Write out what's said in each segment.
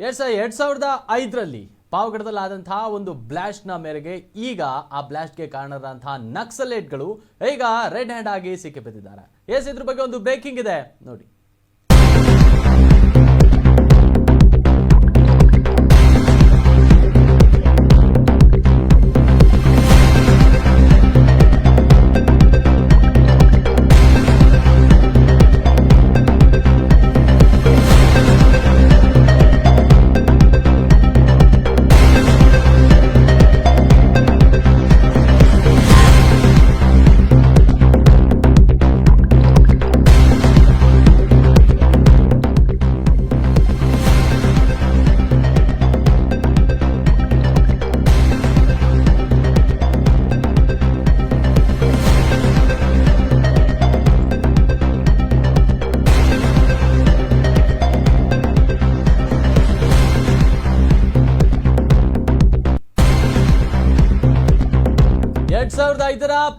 2005ರಲ್ಲಿ ಪಾವಗಡದಲ್ಲಾದಂತಹ ಒಂದು ಬ್ಲಾಸ್ಟ್ನ ಮೇರೆಗೆ ಈಗ ಆ ಬ್ಲಾಸ್ಟ್ಗೆ ಕಾರಣರಾದಂತಹ ನಕ್ಸಲೇಟ್ಗಳು ಈಗ ರೆಡ್ ಹ್ಯಾಂಡ್ ಆಗಿ ಸಿಕ್ಕಿಬಿದ್ದಿದ್ದಾರೆ. ಇದ್ರ ಬಗ್ಗೆ ಒಂದು ಬ್ರೇಕಿಂಗ್ ಇದೆ ನೋಡಿ.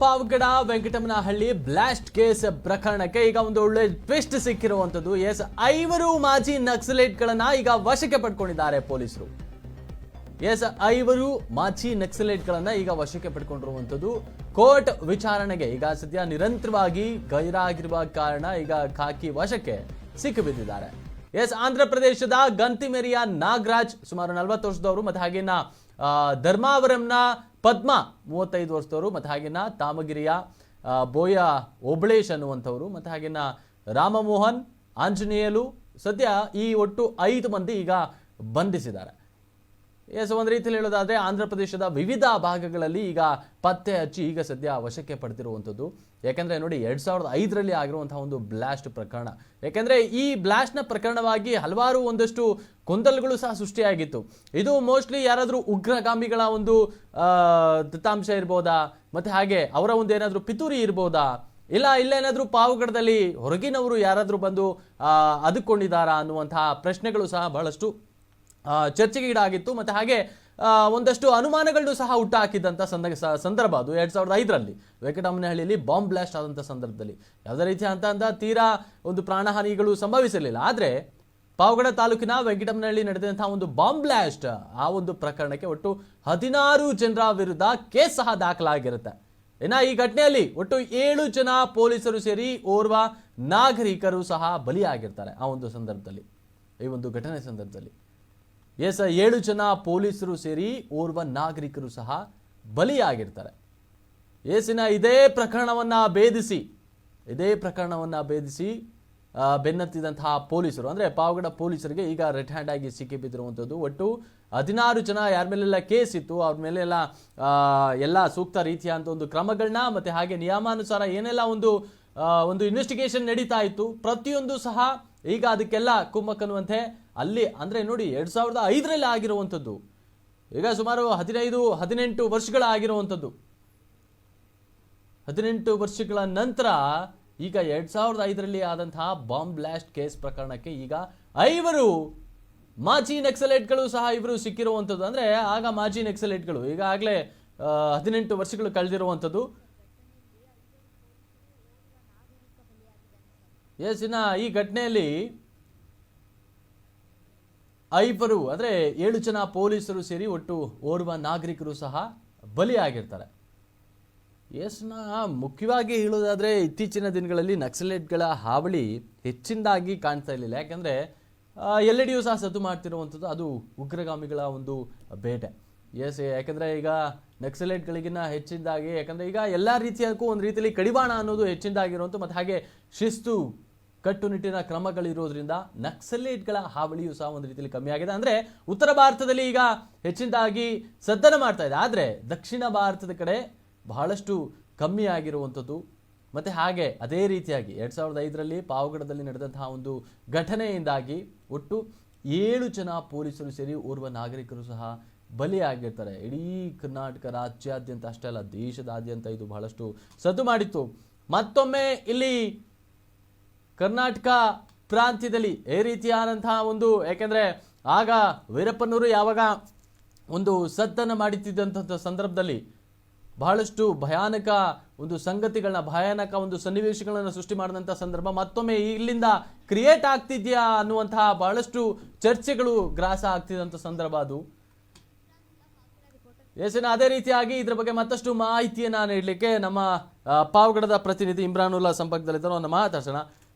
ಪಾವಗಡ ವೆಂಕಟಮ್ಮನಹಳ್ಳಿ ಬ್ಲಾಸ್ಟ್ ಕೇಸ್ ಪ್ರಕರಣಕ್ಕೆ ಈಗ ಒಂದು ಒಳ್ಳೆ ಟ್ವಿಸ್ಟ್ ಸಿಕ್ಕಿರುವಂತದ್ದು. 5 ಮಾಜಿ ನಕ್ಸಲೇಟ್ಗಳನ್ನ ಈಗ ವಶಕ್ಕೆ ಪಡ್ಕೊಂಡಿದ್ದಾರೆ ಪೊಲೀಸರು. 5 ಮಾಜಿ ನಕ್ಸಲೇಟ್ಗಳನ್ನ ಈಗ ವಶಕ್ಕೆ ಪಡ್ಕೊಂಡಿರುವಂತದ್ದು. ಕೋರ್ಟ್ ವಿಚಾರಣೆಗೆ ಈಗ ಸದ್ಯ ನಿರಂತರವಾಗಿ ಗೈರಾಗಿರುವ ಕಾರಣ ಈಗ ಖಾಕಿ ವಶಕ್ಕೆ ಸಿಕ್ಕಿಬಿದ್ದಿದ್ದಾರೆ. ಆಂಧ್ರ ಪ್ರದೇಶದ ಗಂತಿಮೆರಿಯ ನಾಗರಾಜ್ ಸುಮಾರು 40 ವರ್ಷದವರು, ಮತ್ತೆ ಹಾಗೇನ ಧರ್ಮಾವರಂನ ಪದ್ಮಾ 35 ವರ್ಷದವರು, ಮತ್ತೆ ಹಾಗೇನ ತಾಮಗಿರಿಯ ಬೋಯ ಓಬಳೇಶ್ ಅನ್ನುವಂಥವ್ರು, ಮತ್ತೆ ಹಾಗೇನ ರಾಮಮೋಹನ್ ಆಂಜನೇಯಲು ಸದ್ಯ ಈ ಒಟ್ಟು 5 ಮಂದಿ ಈಗ ಬಂಧಿಸಿದ್ದಾರೆ. ಒಂದು ರೀತಿಯಲ್ಲಿ ಹೇಳೋದಾದ್ರೆ ಆಂಧ್ರ ಪ್ರದೇಶದ ವಿವಿಧ ಭಾಗಗಳಲ್ಲಿ ಈಗ ಪತ್ತೆ ಹಚ್ಚಿ ಈಗ ಸದ್ಯ ವಶಕ್ಕೆ ಪಡೆದಿರುವಂಥದ್ದು. ಯಾಕಂದ್ರೆ ನೋಡಿ 2005ರಲ್ಲಿ ಆಗಿರುವಂತಹ ಒಂದು ಬ್ಲಾಸ್ಟ್ ಪ್ರಕರಣ. ಯಾಕಂದ್ರೆ ಈ ಬ್ಲಾಸ್ಟ್ನ ಪ್ರಕರಣವಾಗಿ ಹಲವಾರು ಒಂದಷ್ಟು ಗೊಂದಲಗಳು ಸಹ ಸೃಷ್ಟಿಯಾಗಿತ್ತು. ಇದು ಮೋಸ್ಟ್ಲಿ ಯಾರಾದ್ರೂ ಉಗ್ರಗಾಮಿಗಳ ಒಂದು ದತ್ತಾಂಶ ಇರ್ಬೋದಾ, ಮತ್ತೆ ಹಾಗೆ ಅವರ ಒಂದು ಏನಾದ್ರೂ ಪಿತೂರಿ ಇರ್ಬೋದಾ, ಇಲ್ಲೇನಾದ್ರೂ ಪಾವಗಡದಲ್ಲಿ ಹೊರಗಿನವರು ಯಾರಾದ್ರೂ ಬಂದು ಅದುಕೊಂಡಿದ್ದಾರಾ ಅನ್ನುವಂತಹ ಪ್ರಶ್ನೆಗಳು ಸಹ ಬಹಳಷ್ಟು ಚರ್ಚೆಗೆ ಈಡಾಗಿತ್ತು. ಮತ್ತೆ ಹಾಗೆ ಒಂದಷ್ಟು ಅನುಮಾನಗಳನ್ನು ಸಹ ಹುಟ್ಟು ಹಾಕಿದಂಥ ಸಂದರ್ಭ ಅದು 2005ರಲ್ಲಿ ವೆಂಕಟಮ್ಮನಹಳ್ಳಿಯಲ್ಲಿ ಬಾಂಬ್ ಬ್ಲಾಸ್ಟ್ ಆದಂಥ ಸಂದರ್ಭದಲ್ಲಿ ಯಾವುದೇ ರೀತಿಯ ಅಂತ ತೀರಾ ಒಂದು ಪ್ರಾಣಹಾನಿಗಳು ಸಂಭವಿಸಲಿಲ್ಲ. ಆದರೆ ಪಾವಗಡ ತಾಲೂಕಿನ ವೆಂಕಟಮ್ಮನಹಳ್ಳಿ ನಡೆದಂತಹ ಒಂದು ಬಾಂಬ್ ಬ್ಲಾಸ್ಟ್ ಆ ಒಂದು ಪ್ರಕರಣಕ್ಕೆ ಒಟ್ಟು 16 ಜನರ ವಿರುದ್ಧ ಕೇಸ್ ಸಹ ದಾಖಲಾಗಿರುತ್ತೆ. ಈ ಘಟನೆಯಲ್ಲಿ ಒಟ್ಟು 7 ಜನ ಪೊಲೀಸರು ಸೇರಿ ಓರ್ವ ನಾಗರಿಕರು ಸಹ ಬಲಿಯಾಗಿರ್ತಾರೆ. ಆ ಒಂದು ಸಂದರ್ಭದಲ್ಲಿ, ಈ ಒಂದು ಘಟನೆ ಸಂದರ್ಭದಲ್ಲಿ 7 ಜನ ಪೊಲೀಸರು ಸೇರಿ ಓರ್ವ ನಾಗರಿಕರು ಸಹ ಬಲಿಯಾಗಿರ್ತಾರೆ. ಇದೇ ಪ್ರಕರಣವನ್ನ ಭೇದಿಸಿ ಬೆನ್ನತ್ತಿದಂತಹ ಪೊಲೀಸರು ಅಂದ್ರೆ ಪಾವಗಡ ಪೊಲೀಸರಿಗೆ ಈಗ ರೆಡ್ ಹ್ಯಾಂಡ್ ಆಗಿ ಸಿಕ್ಕಿಬಿದ್ದಿರುವಂಥದ್ದು. ಒಟ್ಟು 16 ಜನ ಯಾರ ಮೇಲೆಲ್ಲ ಕೇಸ್ ಇತ್ತು ಅವ್ರ ಮೇಲೆಲ್ಲ ಎಲ್ಲ ಸೂಕ್ತ ರೀತಿಯ ಅಂತ ಒಂದು ಕ್ರಮಗಳನ್ನ ಮತ್ತೆ ಹಾಗೆ ನಿಯಮಾನುಸಾರ ಏನೆಲ್ಲ ಒಂದು ಇನ್ವೆಸ್ಟಿಗೇಷನ್ ನಡೀತಾ ಇತ್ತು ಪ್ರತಿಯೊಂದು ಸಹ ಈಗ ಅದಕ್ಕೆಲ್ಲ ಕುಮ್ಮಕ್ಕನ್ನುವಂತೆ ಅಲ್ಲಿ ಅಂದ್ರೆ ನೋಡಿ 2005ರಲ್ಲಿ ಆಗಿರುವಂಥದ್ದು. ಈಗ ಸುಮಾರು 18 ವರ್ಷಗಳ ಆಗಿರುವಂಥದ್ದು. 18 ವರ್ಷಗಳ ನಂತರ ಈಗ 2005ರಲ್ಲಿ ಆದಂತಹ ಬಾಂಬ್ ಬ್ಲಾಸ್ಟ್ ಕೇಸ್ ಪ್ರಕರಣಕ್ಕೆ ಈಗ 5 ಮಾಜಿ ನಕ್ಸಲೇಟ್ಗಳು ಸಹ ಇವರು ಸಿಕ್ಕಿರುವಂಥದ್ದು. ಅಂದ್ರೆ ಆಗ ಮಾಜಿ ನಕ್ಸಲೇಟ್ಗಳು ಈಗಾಗಲೇ 18 ವರ್ಷಗಳು ಕಳೆದಿರುವಂಥದ್ದು. ಈ ಘಟನೆಯಲ್ಲಿ 5 ಅಂದ್ರೆ 7 ಜನ ಪೊಲೀಸರು ಸೇರಿ ಒಟ್ಟು ಓರ್ವ ನಾಗರಿಕರು ಸಹ ಬಲಿಯಾಗಿರ್ತಾರೆ. ಮುಖ್ಯವಾಗಿ ಹೇಳೋದಾದ್ರೆ ಇತ್ತೀಚಿನ ದಿನಗಳಲ್ಲಿ ನಕ್ಸಲೇಟ್ಗಳ ಹಾವಳಿ ಹೆಚ್ಚಿನದಾಗಿ ಕಾಣ್ತಾ ಇರಲಿಲ್ಲ. ಯಾಕಂದ್ರೆ ಎಲ್ಲೆಡೆಯೂ ಸಹ ಸದ್ದು ಮಾಡ್ತಿರುವಂಥದ್ದು ಅದು ಉಗ್ರಗಾಮಿಗಳ ಒಂದು ಬೇಟೆ. ಯಾಕಂದ್ರೆ ಈಗ ನಕ್ಸಲೇಟ್ಗಳಿಗಿನ್ನ ಹೆಚ್ಚಿನದಾಗಿ ಯಾಕಂದ್ರೆ ಈಗ ಎಲ್ಲಾ ರೀತಿಯಕ್ಕೂ ಒಂದು ರೀತಿಯಲ್ಲಿ ಕಡಿವಾಣ ಅನ್ನೋದು ಹೆಚ್ಚಿನದಾಗಿರುವಂಥ ಮತ್ತೆ ಹಾಗೆ ಶಿಸ್ತು ಕಟ್ಟುನಿಟ್ಟಿನ ಕ್ರಮಗಳಿರೋದ್ರಿಂದ ನಕ್ಸಲೇಟ್ಗಳ ಹಾವಳಿಯೂ ಸಹ ಒಂದು ರೀತಿಯಲ್ಲಿ ಕಮ್ಮಿ ಆಗಿದೆ. ಅಂದ್ರೆ ಉತ್ತರ ಭಾರತದಲ್ಲಿ ಈಗ ಹೆಚ್ಚಿನದಾಗಿ ಸದ್ದನ ಮಾಡ್ತಾ ಇದೆ, ಆದ್ರೆ ದಕ್ಷಿಣ ಭಾರತದ ಕಡೆ ಬಹಳಷ್ಟು ಕಮ್ಮಿ ಆಗಿರುವಂಥದ್ದು. ಮತ್ತೆ ಹಾಗೆ ಅದೇ ರೀತಿಯಾಗಿ 2005ರಲ್ಲಿ ಪಾವಗಡದಲ್ಲಿ ನಡೆದಂತಹ ಒಂದು ಘಟನೆಯಿಂದಾಗಿ ಒಟ್ಟು 7 ಜನ ಪೊಲೀಸರು ಸೇರಿ ಓರ್ವ ನಾಗರಿಕರು ಸಹ ಬಲಿಯಾಗಿರ್ತಾರೆ. ಇಡೀ ಕರ್ನಾಟಕ ರಾಜ್ಯಾದ್ಯಂತ ಅಷ್ಟೇ ಅಲ್ಲ ದೇಶದಾದ್ಯಂತ ಇದು ಬಹಳಷ್ಟು ಸದ್ದು ಮಾಡಿತ್ತು. ಮತ್ತೊಮ್ಮೆ ಇಲ್ಲಿ ಕರ್ನಾಟಕ ಪ್ರಾಂತ್ಯದಲ್ಲಿ ಈ ರೀತಿಯಾದಂತಹ ಒಂದು ಯಾಕೆಂದ್ರೆ ಆಗ ವೀರಪ್ಪನವರು ಯಾವಾಗ ಒಂದು ಸದ್ದನ್ನು ಮಾಡುತ್ತಿದ್ದಂಥ ಸಂದರ್ಭದಲ್ಲಿ ಬಹಳಷ್ಟು ಭಯಾನಕ ಒಂದು ಸಂಗತಿಗಳನ್ನ, ಭಯಾನಕ ಒಂದು ಸನ್ನಿವೇಶಗಳನ್ನ ಸೃಷ್ಟಿ ಮಾಡಿದಂಥ ಸಂದರ್ಭ ಮತ್ತೊಮ್ಮೆ ಇಲ್ಲಿಂದ ಕ್ರಿಯೇಟ್ ಆಗ್ತಿದ್ಯಾ ಅನ್ನುವಂತಹ ಬಹಳಷ್ಟು ಚರ್ಚೆಗಳು ಗ್ರಾಸ ಆಗ್ತಿದ್ದಂಥ ಸಂದರ್ಭ ಅದು. ಎಸ್ನ ಅದೇ ರೀತಿಯಾಗಿ ಇದ್ರ ಬಗ್ಗೆ ಮತ್ತಷ್ಟು ಮಾಹಿತಿಯನ್ನ ನೀಡಲಿಕ್ಕೆ ನಮ್ಮ ಪಾವಗಡದ ಪ್ರತಿನಿಧಿ ಇಮ್ರಾನುಲ್ಲಾ ಸಂಪರ್ಕದಲ್ಲಿದ್ದರು. ಅವನ್ನ ಮಾತಾಡ್ಸೋಣ.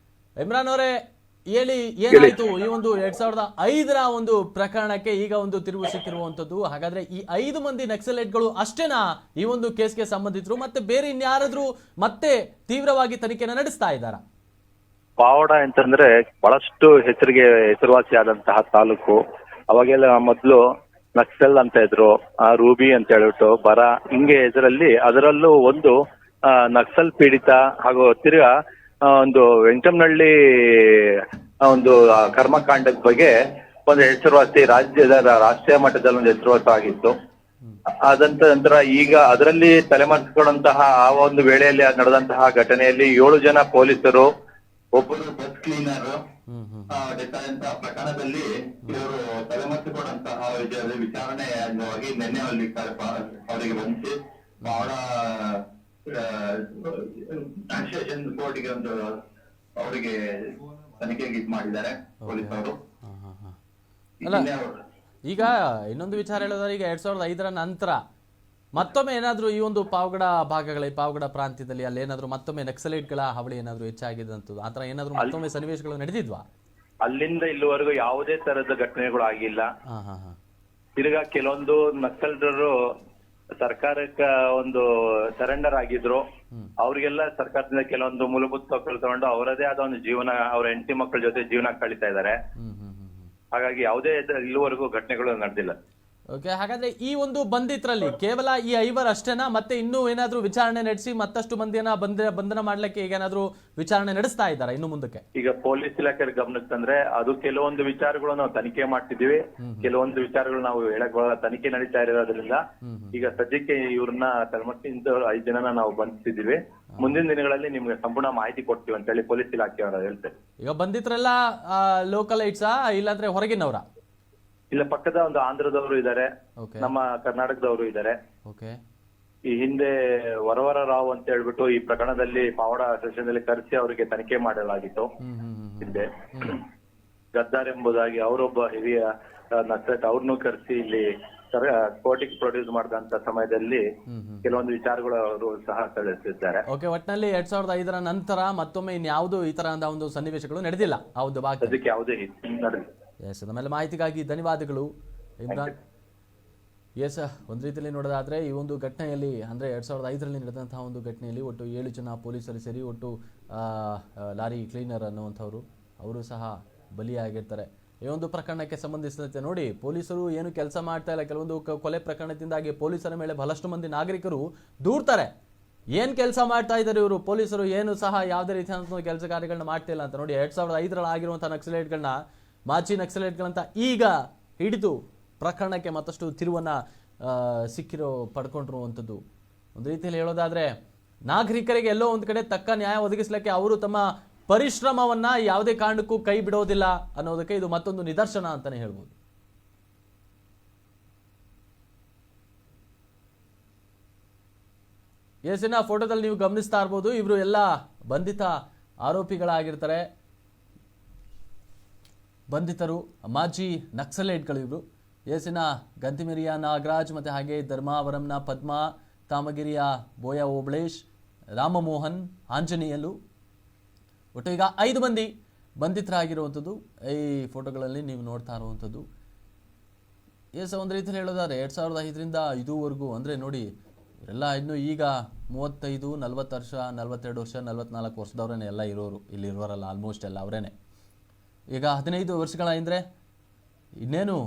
ಇಮ್ರಾನ್ ಅವರೇ, ಹೇಳಿ, ಏನಾಯ್ತು ಈ ಒಂದು 2005ರ ಒಂದು ಪ್ರಕರಣಕ್ಕೆ ಈಗ ಒಂದು ತಿರುವು ಸಿಕ್ಕಿರುವಂತದ್ದು? ಹಾಗಾದ್ರೆ ಈ 5 ಮಂದಿ ನಕ್ಸಲೈಟ್ಗಳು ಅಷ್ಟೇನಾ ಈ ಒಂದು ಕೇಸ್ಗೆ ಸಂಬಂಧಿತರು, ಮತ್ತೆ ಬೇರೆ ಇನ್ಯಾರಾದ್ರೂ ಮತ್ತೆ ತೀವ್ರವಾಗಿ ತನಿಖೆನ ನಡೆಸ್ತಾ ಇದ್ದಾರಾ? ಪಾವಡ ಅಂತಂದ್ರೆ ಬಹಳಷ್ಟು ಹೆಸರುವಾಸಿಯಾದಂತಹ ತಾಲೂಕು. ಅವಾಗೆಲ್ಲ ಮೊದಲು ನಕ್ಸಲ್ ಅಂತ ಇದ್ರು, ರೂಬಿ ಅಂತ ಹೇಳ್ಬಿಟ್ಟು ಬರ ಹಿಂಗೆ ಹೆಸರಲ್ಲಿ, ಅದರಲ್ಲೂ ಒಂದು ನಕ್ಸಲ್ ಪೀಡಿತ ಹಾಗೂ ತಿರ್ಗಾ ಒಂದು ವೆಂಕಟನಹಳ್ಳಿ ಒಂದು ಕರ್ಮಕಾಂಡದ ಬಗ್ಗೆ ಒಂದು ಹೆಸರುವಾಸಿ, ರಾಷ್ಟ್ರೀಯ ಮಟ್ಟದಲ್ಲಿ ಒಂದು ಹೆಸರುವಾಸವಾಗಿತ್ತು. ಅದಂತ ನಂತರ ಈಗ ಅದರಲ್ಲಿ ತಲೆಮರೆಸಿಕೊಂಡಂತಹ ಆ ಒಂದು ವೇಳೆಯಲ್ಲಿ ನಡೆದಂತಹ ಘಟನೆಯಲ್ಲಿ 7 ಜನ ಪೊಲೀಸರು, ಒಬ್ಬರು ಬಸ್ ಕ್ಲೀನರ್ ಪ್ರಕರಣದಲ್ಲಿ ಇವರು ತಲೆಮರೆಸಿಕೊಂಡಂತಹ ವಿಚಾರಣೆ ಅಂಗವಾಗಿ ನಿನ್ನೆ ಅವರಿಗೆ ಬಂದಿಸಿ ಬಹಳ ಸೆಷನ್ ಕೋರ್ಟ್ಗೆ ಒಂದು ಅವರಿಗೆ ತನಿಖೆಗೆ ಇದು ಮಾಡಿದ್ದಾರೆ ಪೊಲೀಸರು. ಈಗ ಇನ್ನೊಂದು ವಿಚಾರ ಹೇಳೋದಾದ್ರೆ, ಈಗ 2005ರ ನಂತರ ಮತ್ತೊಮ್ಮೆ ಏನಾದ್ರೂ ಈ ಒಂದು ಪಾವಗಡ ಪಾವಗಡ ಪ್ರಾಂತ್ಯದಲ್ಲಿ ಅಲ್ಲಿ ಏನಾದ್ರು ಮತ್ತೊಮ್ಮೆ ನಕ್ಸಲೈಟ್ಗಳ ಹಾವಳಿ ಏನಾದ್ರು ಹೆಚ್ಚಾಗಿದ್ದಂಥದ್ದು, ಆತರ ಏನಾದ್ರು ಮತ್ತೊಮ್ಮೆ ಸನ್ನಿವೇಶಗಳು ನಡೆದಿದ್ವಾ? ಅಲ್ಲಿಂದ ಇಲ್ಲಿವರೆಗೂ ಯಾವುದೇ ತರದ ಘಟನೆಗಳು ಆಗಿಲ್ಲ. ತಿರ್ಗಾ ಕೆಲವೊಂದು ನಕ್ಸಲರು ಸರ್ಕಾರಕ್ಕ ಒಂದು ಸರೆಂಡರ್ ಆಗಿದ್ರು. ಅವ್ರಿಗೆಲ್ಲ ಸರ್ಕಾರದಿಂದ ಕೆಲವೊಂದು ಮೂಲಭೂತ ಸೌಕರ್ಯ ತಗೊಂಡು ಅವರದೇ ಆದ ಒಂದು ಜೀವನ, ಅವರ ಹೆಂಡತಿ ಮಕ್ಕಳ ಜೊತೆ ಜೀವನ ಕಳೀತಾ ಇದ್ದಾರೆ. ಹಾಗಾಗಿ ಯಾವುದೇ ಇಲ್ಲಿವರೆಗೂ ಘಟನೆಗಳು ನಡೆದಿಲ್ಲ. ಓಕೆ, ಹಾಗಾದ್ರೆ ಈ ಒಂದು ಬಂಧಿತರಲ್ಲಿ ಕೇವಲ ಈ 5 ಅಷ್ಟೇನಾ, ಮತ್ತೆ ಇನ್ನೂ ಏನಾದ್ರೂ ವಿಚಾರಣೆ ನಡೆಸಿ ಮತ್ತಷ್ಟು ಮಂದಿಯನ್ನ ಬಂಧನ ಮಾಡ್ಲಿಕ್ಕೆ ಈಗ ಏನಾದ್ರೂ ವಿಚಾರಣೆ ನಡೆಸ್ತಾ ಇದ್ದಾರೆ ಇನ್ನು ಮುಂದಕ್ಕೆ? ಈಗ ಪೊಲೀಸ್ ಇಲಾಖೆ ಗಮನಕ್ಕೆ ತಂದ್ರೆ ಅದು ಕೆಲವೊಂದು ವಿಚಾರಗಳು ನಾವು ತನಿಖೆ ಮಾಡ್ತಿದೀವಿ, ಕೆಲವೊಂದು ವಿಚಾರಗಳು ನಾವು ಹೇಳಕ್ ತನಿಖೆ ನಡೀತಾ ಇರೋದ್ರಿಂದ ಈಗ ಸದ್ಯಕ್ಕೆ ಇವ್ರನ್ನ ತಲೆಮರೆಸಿದ 5 ಜನನ ನಾವು ಬಂಧಿಸಿದೀವಿ. ಮುಂದಿನ ದಿನಗಳಲ್ಲಿ ನಿಮ್ಗೆ ಸಂಪೂರ್ಣ ಮಾಹಿತಿ ಕೊಡ್ತೀವಿ ಅಂತ ಹೇಳಿ ಪೊಲೀಸ್ ಇಲಾಖೆಯವರು ಹೇಳ್ತಾರೆ. ಈಗ ಬಂಧಿತರೆಲ್ಲ ಲೋಕಲೈಟ್ಸಾ ಇಲ್ಲಾಂದ್ರೆ ಹೊರಗಿನವರ? ಇಲ್ಲ, ಪಕ್ಕದ ಒಂದು ಆಂಧ್ರದವರು ಇದ್ದಾರೆ, ನಮ್ಮ ಕರ್ನಾಟಕದವರು ಇದ್ದಾರೆ. ಈ ಹಿಂದೆ ವರವರ ರಾವ್ ಅಂತ ಹೇಳ್ಬಿಟ್ಟು ಈ ಪ್ರಕರಣದಲ್ಲಿ ಪಾವಡ ಸೆಷನ್ ಅಲ್ಲಿ ಕರೆಸಿ ಅವರಿಗೆ ತನಿಖೆ ಮಾಡಲಾಗಿತ್ತು. ಹಿಂದೆ ಗದ್ದಾರ್ ಎಂಬುದಾಗಿ ಅವರೊಬ್ಬ ಹಿರಿಯ ನಕ್ಸಲೈಟ್, ಅವ್ರನ್ನೂ ಕರೆಸಿ ಇಲ್ಲಿ ಕೋರ್ಟಿಗೆ ಪ್ರೊಡ್ಯೂಸ್ ಮಾಡಿದಂತ ಸಮಯದಲ್ಲಿ ಕೆಲವೊಂದು ವಿಚಾರಗಳು ಅವರು ಸಹ ತಿಳಿಸಿದ್ದಾರೆ. ಒಟ್ಟಿನಲ್ಲಿ 2005ರ ನಂತರ ಮತ್ತೊಮ್ಮೆ ಇನ್ಯಾವುದು ಈ ತರ ಒಂದು ಸನ್ನಿವೇಶಗಳು ನಡೆದಿಲ್ಲ. ಅದಕ್ಕೆ ಯಾವುದೇ ನಡೆದಿಲ್ಲ. ಎಸ್, ನಮ್ಮೆಲ್ಲ ಮಾಹಿತಿಗಾಗಿ ಧನ್ಯವಾದಗಳು ಇಮ್ರಾನ್. ಎಸ್, ಒಂದು ರೀತಿಯಲ್ಲಿ ನೋಡೋದಾದ್ರೆ ಈ ಒಂದು ಘಟನೆಯಲ್ಲಿ ಅಂದ್ರೆ 2005ರಲ್ಲಿ ನಡೆದಂತಹ ಒಂದು ಘಟನೆಯಲ್ಲಿ ಒಟ್ಟು 7 ಜನ ಪೊಲೀಸರು ಸೇರಿ ಒಟ್ಟು ಲಾರಿ ಕ್ಲೀನರ್ ಅನ್ನುವಂಥವ್ರು ಅವರು ಸಹ ಬಲಿಯಾಗಿರ್ತಾರೆ. ಈ ಒಂದು ಪ್ರಕರಣಕ್ಕೆ ಸಂಬಂಧಿಸಿದಂತೆ ನೋಡಿ, ಪೊಲೀಸರು ಏನು ಕೆಲಸ ಮಾಡ್ತಾ ಇಲ್ಲ. ಕೆಲವೊಂದು ಕೊಲೆ ಪ್ರಕರಣದಿಂದಾಗಿ ಪೊಲೀಸರ ಮೇಲೆ ಬಹಳಷ್ಟು ಮಂದಿ ನಾಗರಿಕರು ದೂರ್ತಾರೆ. ಏನ್ ಕೆಲಸ ಮಾಡ್ತಾ ಇದ್ದಾರೆ ಇವರು ಪೊಲೀಸರು, ಏನು ಸಹ ಯಾವುದೇ ರೀತಿಯಾದಂತಹ ಕೆಲಸ ಕಾರ್ಯಗಳನ್ನ ಮಾಡ್ತಿಲ್ಲ ಅಂತ. ನೋಡಿ, 2005ರಲ್ಲಿ ಆಗಿರುವಂತಹ ನಕ್ಸಲೈಟ್ಗಳನ್ನ, ಮಾಜಿ ನಕ್ಸಲೈಟ್ಗಳಂತ ಈಗ ಹಿಡಿದು ಪ್ರಕರಣಕ್ಕೆ ಮತ್ತಷ್ಟು ತಿರುವನ್ನ ಪಡ್ಕೊಂಡಿರುವಂಥದ್ದು. ಒಂದು ರೀತಿಯಲ್ಲಿ ಹೇಳೋದಾದ್ರೆ, ನಾಗರಿಕರಿಗೆ ಎಲ್ಲೋ ಒಂದು ಕಡೆ ತಕ್ಕ ನ್ಯಾಯ ಒದಗಿಸ್ಲಿಕ್ಕೆ ಅವರು ತಮ್ಮ ಪರಿಶ್ರಮವನ್ನ ಯಾವುದೇ ಕಾರಣಕ್ಕೂ ಕೈ ಬಿಡೋದಿಲ್ಲ ಅನ್ನೋದಕ್ಕೆ ಇದು ಮತ್ತೊಂದು ನಿದರ್ಶನ ಅಂತಾನೆ ಹೇಳ್ಬೋದು. ಎಸ್ನ ಫೋಟೋದಲ್ಲಿ ನೀವು ಗಮನಿಸ್ತಾ ಇರ್ಬೋದು, ಇವರು ಎಲ್ಲ ಬಂಧಿತ ಆರೋಪಿಗಳಾಗಿರ್ತಾರೆ. ಬಂಧಿತರು ಮಾಜಿ ನಕ್ಸಲೈಟ್ಗಳು ಇವರು. ಎಸ್ನ ಗಂತಿಮಿರಿಯ ನಾಗರಾಜ್, ಮತ್ತೆ ಹಾಗೆ ಧರ್ಮಾವರಂನ ಪದ್ಮ, ತಾಮಗಿರಿಯ ಬೋಯ ಓಬಳೇಶ್, ರಾಮಮೋಹನ್, ಆಂಜನೇಯಲು, ಒಟ್ಟು ಈಗ 5 ಮಂದಿ ಬಂಧಿತರಾಗಿರುವಂಥದ್ದು ಈ ಫೋಟೋಗಳಲ್ಲಿ ನೀವು ನೋಡ್ತಾ ಇರುವಂಥದ್ದು. ಎಸ್, ಒಂದು ರೀತಿಯಲ್ಲಿ ಹೇಳೋದಾದ್ರೆ 2005ರಿಂದ ಇದುವರೆಗೂ ಅಂದ್ರೆ ನೋಡಿ, ಇವರೆಲ್ಲ ಇನ್ನು ಈಗ 35, 40 ವರ್ಷ, 42 ವರ್ಷ, 44 ವರ್ಷದವರೇನೆ ಎಲ್ಲ ಇರೋರು, ಇಲ್ಲಿ ಇರೋರಲ್ಲ ಆಲ್ಮೋಸ್ಟ್ ಎಲ್ಲ ಅವರೇನೆ. ಈಗ 15 ವರ್ಷಗಳ ಹಿಂದೆ ಇನ್ನೇನು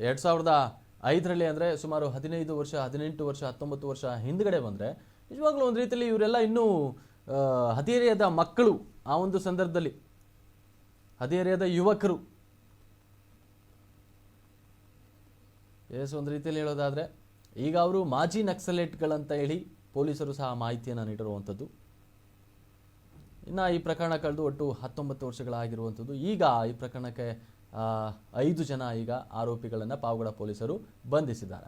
2005ರಲ್ಲಿ ಅಂದರೆ ಸುಮಾರು 15 ವರ್ಷ, 18 ವರ್ಷ, 19 ವರ್ಷ ಹಿಂದ್ಗಡೆ ಬಂದರೆ ನಿಜವಾಗ್ಲೂ ಒಂದು ರೀತಿಯಲ್ಲಿ ಇವರೆಲ್ಲ ಇನ್ನೂ ಹದಿಹರೆಯದ ಮಕ್ಕಳು. ಆ ಒಂದು ಸಂದರ್ಭದಲ್ಲಿ ಹದಿಹರೆಯದ ಯುವಕರು. ಒಂದು ರೀತಿಯಲ್ಲಿ ಹೇಳೋದಾದರೆ ಈಗ ಅವರು ಮಾಜಿ ನಕ್ಸಲೈಟ್ಗಳಂತ ಹೇಳಿ ಪೊಲೀಸರು ಸಹ ಮಾಹಿತಿಯನ್ನು ನೀಡಿರುವಂಥದ್ದು. ಇನ್ನು ಈ ಪ್ರಕರಣ ಕಳೆದು ಒಟ್ಟು 19 ವರ್ಷಗಳಾಗಿರುವಂಥದ್ದು. ಈಗ ಈ ಪ್ರಕರಣಕ್ಕೆ 5 ಜನ ಈಗ ಆರೋಪಿಗಳನ್ನು ಪಾವಗಡ ಪೊಲೀಸರು ಬಂಧಿಸಿದ್ದಾರೆ.